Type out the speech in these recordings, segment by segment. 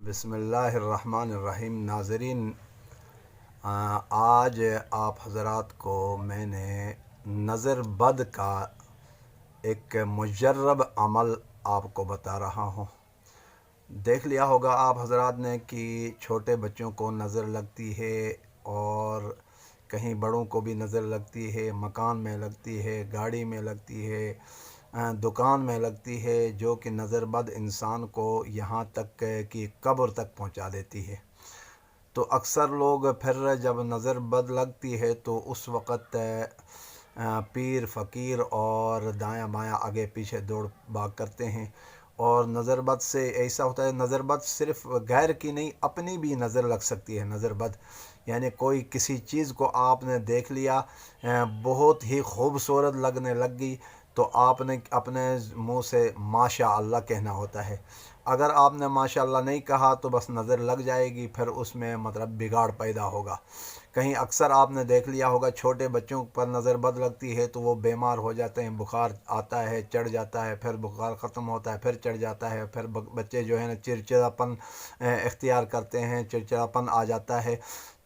बिस्मिल्लाहिर्रहमानिर्रहीम। नाज़रीन, आज आप हज़रात को मैंने नज़र बद का एक मुजर्रब अमल आपको बता रहा हूँ। देख लिया होगा आप हज़रात ने कि छोटे बच्चों को नज़र लगती है और कहीं बड़ों को भी नज़र लगती है, मकान में लगती है, गाड़ी में लगती है, दुकान में लगती है, जो कि नज़र बद इंसान को यहाँ तक कि कब्र तक पहुँचा देती है। तो अक्सर लोग फिर जब नज़र बद लगती है तो उस वक़्त पीर फ़कीर और दायां बायां आगे पीछे दौड़ भाग करते हैं। और नज़र बद से ऐसा होता है, नज़र बद सिर्फ़ गैर की नहीं, अपनी भी नज़र लग सकती है। नज़र बद यानी कोई किसी चीज़ को आपने देख लिया, बहुत ही खूबसूरत लगने लग गई, तो आपने अपने मुंह से माशा अल्लाह कहना होता है। अगर आपने माशा अल्लाह नहीं कहा तो बस नज़र लग जाएगी, फिर उसमें मतलब बिगाड़ पैदा होगा। कहीं अक्सर आपने देख लिया होगा, छोटे बच्चों पर नज़र बद लगती है तो वो बीमार हो जाते हैं, बुखार आता है, चढ़ जाता है, फिर बुखार ख़त्म होता है, फिर चढ़ जाता है, फिर बच्चे जो है ना चिड़चिड़ापन इख्तियार करते हैं, चिड़चिड़ापन आ जाता है।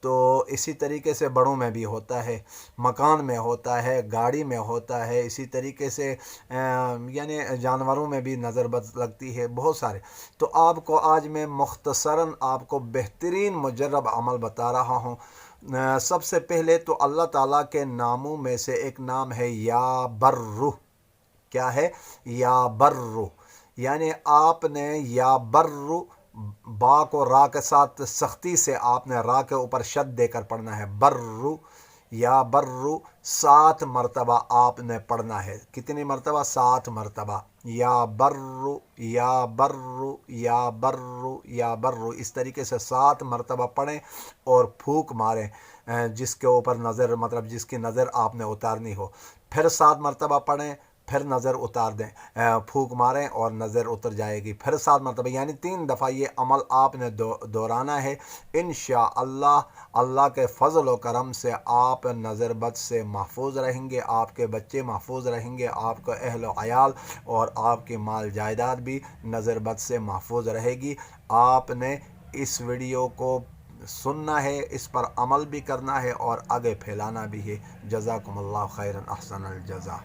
तो इसी तरीके से बड़ों में भी होता है, मकान में होता है, गाड़ी में होता है, इसी तरीके से यानी जानवरों में भी नज़र बद लगती है, बहुत सारे। तो आपको आज मैं मुख्तसरन आपको बेहतरीन मुजर्रब अमल बता रहा हूँ। सबसे पहले तो अल्लाह ताला के नामों में से एक नाम है या बर्रु। क्या है? या बर्रु। यानी आपने या बर्रु बा को रा के साथ सख्ती से आपने रा के ऊपर शद देकर पढ़ना है। बर्रु, या बर्रु 7 मरतबा आपने पढ़ना है। कितनी मरतबा? 7 मरतबा। या बर्रु, या बर्रु, या बर्रु, या बर्रु, इस तरीके से 7 मरतबा पढ़ें और फूंक मारें जिसके ऊपर नज़र, मतलब जिसकी नज़र आपने उतारनी हो। फिर 7 मरतबा पढ़ें, फिर नज़र उतार दें, फूंक मारें और नज़र उतर जाएगी। फिर 7 मरतबा, यानी 3 दफ़ा ये अमल आपने दोहराना है। इंशाअल्लाह अल्लाह के फ़ज़ल व करम से आप नज़र बद से महफूज रहेंगे, आपके बच्चे महफूज रहेंगे, आपका अहल व अयाल और आपकी माल जायदाद भी नज़र बद से महफूज रहेगी। आपने इस वीडियो को सुनना है, इस पर अमल भी करना है और आगे फैलाना भी है। जज़ाकुमुल्लाह खैरन, अहसनल जज़ा।